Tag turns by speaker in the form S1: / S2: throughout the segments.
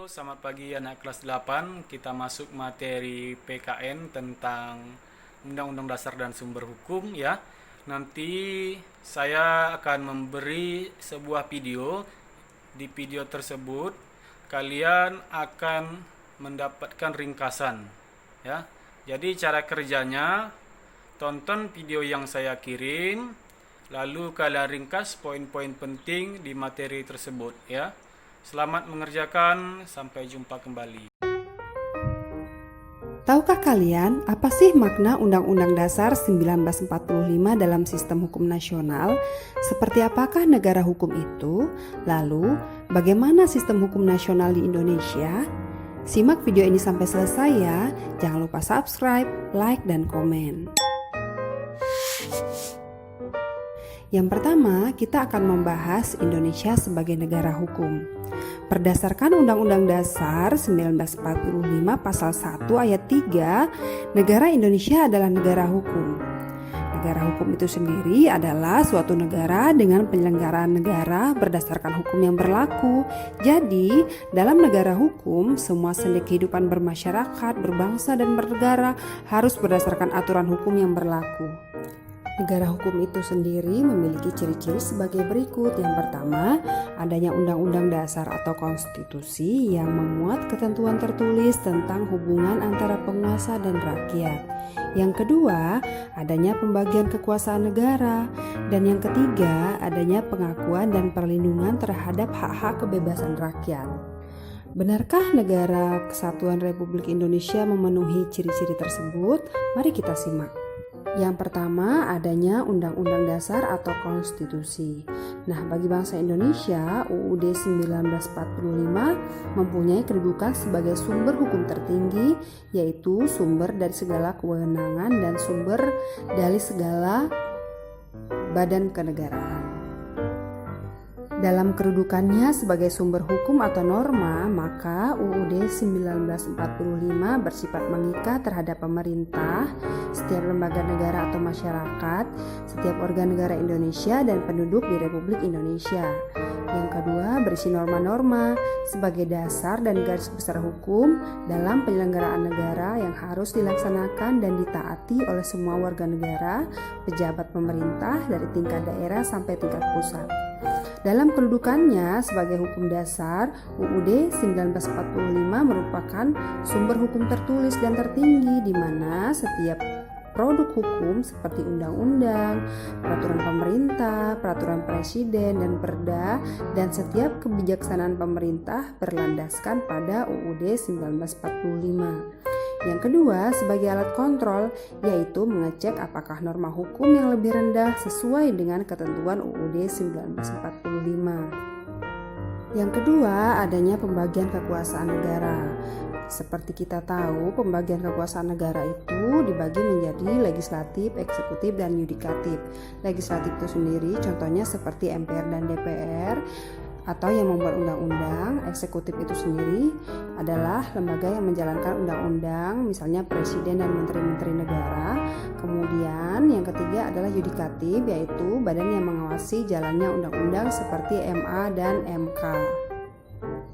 S1: Selamat pagi anak kelas 8. Kita masuk materi PKN tentang Undang-Undang Dasar dan Sumber Hukum ya. Nanti saya akan memberi sebuah video. Di video tersebut kalian akan mendapatkan ringkasan ya. Jadi cara kerjanya, tonton video yang saya kirim, lalu kalian ringkas poin-poin penting di materi tersebut ya. Selamat mengerjakan, sampai jumpa kembali.
S2: Tahukah kalian apa sih makna Undang-Undang Dasar 1945 dalam sistem hukum nasional? Seperti apakah negara hukum itu? Lalu, bagaimana sistem hukum nasional di Indonesia? Simak video ini sampai selesai ya. Jangan lupa subscribe, like, dan komen. Yang pertama, kita akan membahas Indonesia sebagai negara hukum. Berdasarkan Undang-Undang Dasar 1945 Pasal 1 Ayat 3, negara Indonesia adalah negara hukum. Negara hukum itu sendiri adalah suatu negara dengan penyelenggaraan negara berdasarkan hukum yang berlaku. Jadi, dalam negara hukum, semua sendi kehidupan bermasyarakat, berbangsa, dan bernegara harus berdasarkan aturan hukum yang berlaku. Negara hukum itu sendiri memiliki ciri-ciri sebagai berikut. Yang pertama, adanya undang-undang dasar atau konstitusi yang memuat ketentuan tertulis tentang hubungan antara penguasa dan rakyat. Yang kedua, adanya pembagian kekuasaan negara. Dan yang ketiga, adanya pengakuan dan perlindungan terhadap hak-hak kebebasan rakyat. Benarkah negara Kesatuan Republik Indonesia memenuhi ciri-ciri tersebut? Mari kita simak. Yang pertama, adanya Undang-Undang Dasar atau Konstitusi. Nah, bagi bangsa Indonesia, UUD 1945 mempunyai kedudukan sebagai sumber hukum tertinggi, yaitu sumber dari segala kewenangan dan sumber dari segala badan kenegaraan. Dalam kedudukannya sebagai sumber hukum atau norma, maka UUD 1945 bersifat mengikat terhadap pemerintah, setiap lembaga negara atau masyarakat, setiap organ negara Indonesia dan penduduk di Republik Indonesia. Yang kedua, berisi norma-norma sebagai dasar dan garis besar hukum dalam penyelenggaraan negara yang harus dilaksanakan dan ditaati oleh semua warga negara, pejabat pemerintah dari tingkat daerah sampai tingkat pusat. Dalam kedudukannya sebagai hukum dasar, UUD 1945 merupakan sumber hukum tertulis dan tertinggi di mana setiap produk hukum seperti undang-undang, peraturan pemerintah, peraturan presiden, dan perda, dan setiap kebijaksanaan pemerintah berlandaskan pada UUD 1945. Yang kedua, sebagai alat kontrol, yaitu mengecek apakah norma hukum yang lebih rendah sesuai dengan ketentuan UUD 1945. Yang kedua, adanya pembagian kekuasaan negara. Seperti kita tahu, pembagian kekuasaan negara itu dibagi menjadi legislatif, eksekutif, dan yudikatif. Legislatif itu sendiri contohnya seperti MPR dan DPR, atau yang membuat undang-undang. Eksekutif itu sendiri adalah lembaga yang menjalankan undang-undang, misalnya presiden dan menteri-menteri negara. Kemudian yang ketiga adalah yudikatif, yaitu badan yang mengawasi jalannya undang-undang seperti MA dan MK.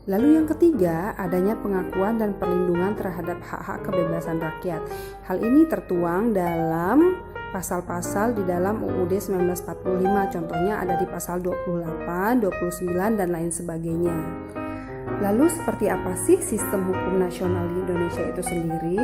S2: Lalu yang ketiga, adanya pengakuan dan perlindungan terhadap hak-hak kebebasan rakyat. Hal ini tertuang dalam pasal-pasal di dalam UUD 1945, contohnya ada di pasal 28, 29, dan lain sebagainya. Lalu seperti apa sih sistem hukum nasional di Indonesia itu sendiri?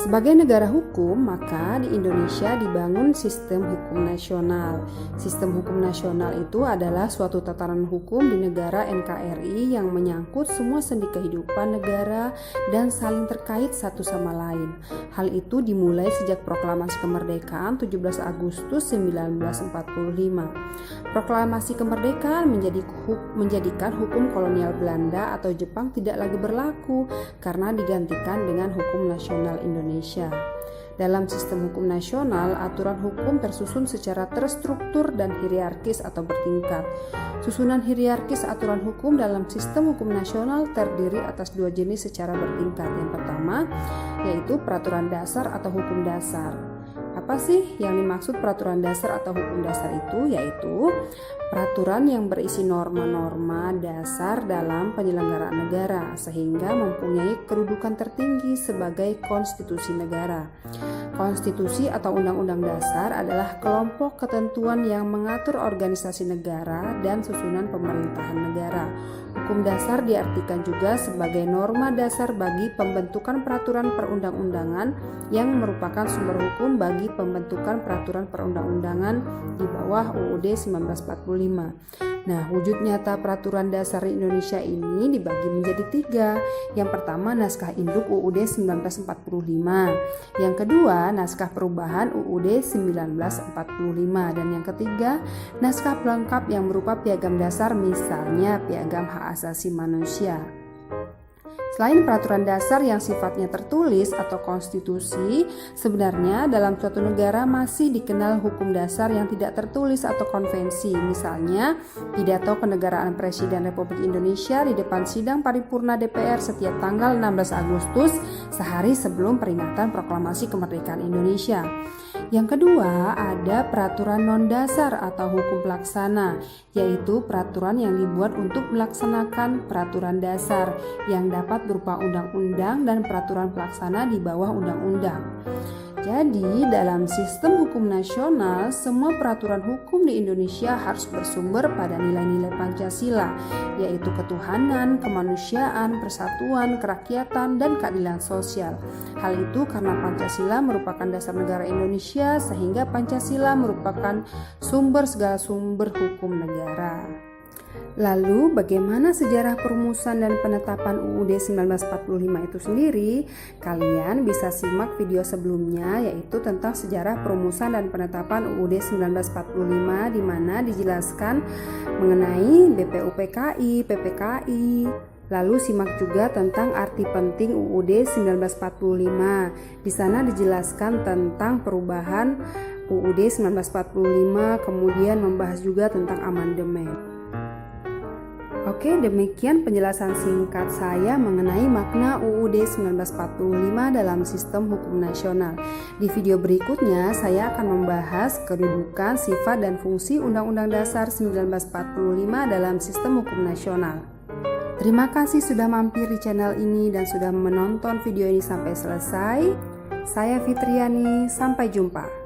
S2: Sebagai negara hukum, maka di Indonesia dibangun sistem hukum nasional. Sistem hukum nasional itu adalah suatu tatanan hukum di negara NKRI yang menyangkut semua sendi kehidupan negara dan saling terkait satu sama lain. Hal itu dimulai sejak proklamasi kemerdekaan 17 Agustus 1945. Proklamasi kemerdekaan menjadikan hukum kolonial Belanda atau Jepang tidak lagi berlaku karena digantikan dengan hukum nasional Indonesia. Dalam sistem hukum nasional, aturan hukum tersusun secara terstruktur dan hierarkis atau bertingkat. Susunan hierarkis aturan hukum dalam sistem hukum nasional terdiri atas dua jenis secara bertingkat. Yang pertama, yaitu peraturan dasar atau hukum dasar. Apa sih yang dimaksud peraturan dasar atau hukum dasar itu? Yaitu peraturan yang berisi norma-norma dasar dalam penyelenggaraan negara sehingga mempunyai kedudukan tertinggi sebagai konstitusi negara. Konstitusi atau undang-undang dasar adalah kelompok ketentuan yang mengatur organisasi negara dan susunan pemerintahan negara. Hukum dasar diartikan juga sebagai norma dasar bagi pembentukan peraturan perundang-undangan yang merupakan sumber hukum bagi pembentukan peraturan perundang-undangan di bawah UUD 1945. Nah, wujud nyata peraturan dasar Indonesia ini dibagi menjadi 3. Yang pertama, naskah induk UUD 1945. Yang kedua, naskah perubahan UUD 1945. Dan yang ketiga, naskah pelengkap yang berupa piagam dasar, misalnya Piagam Hak Asasi Manusia. Selain peraturan dasar yang sifatnya tertulis atau konstitusi, sebenarnya dalam suatu negara masih dikenal hukum dasar yang tidak tertulis atau konvensi. Misalnya, pidato kenegaraan Presiden Republik Indonesia di depan sidang paripurna DPR setiap tanggal 16 Agustus, sehari sebelum peringatan proklamasi kemerdekaan Indonesia. Yang kedua, ada peraturan non-dasar atau hukum pelaksana, yaitu peraturan yang dibuat untuk melaksanakan peraturan dasar yang dapat berupa undang-undang dan peraturan pelaksana di bawah undang-undang. Jadi, dalam sistem hukum nasional, semua peraturan hukum di Indonesia harus bersumber pada nilai-nilai Pancasila, yaitu ketuhanan, kemanusiaan, persatuan, kerakyatan, dan keadilan sosial. Hal itu karena Pancasila merupakan dasar negara Indonesia, sehingga Pancasila merupakan sumber segala sumber hukum negara. Lalu bagaimana sejarah perumusan dan penetapan UUD 1945 itu sendiri? Kalian bisa simak video sebelumnya, yaitu tentang sejarah perumusan dan penetapan UUD 1945, di mana dijelaskan mengenai BPUPKI, PPKI. Lalu simak juga tentang arti penting UUD 1945. Di sana dijelaskan tentang perubahan UUD 1945, kemudian membahas juga tentang amandemen. Oke, demikian penjelasan singkat saya mengenai makna UUD 1945 dalam sistem hukum nasional. Di video berikutnya, saya akan membahas kedudukan, sifat, dan fungsi Undang-Undang Dasar 1945 dalam sistem hukum nasional. Terima kasih sudah mampir di channel ini dan sudah menonton video ini sampai selesai. Saya Fitriani, sampai jumpa.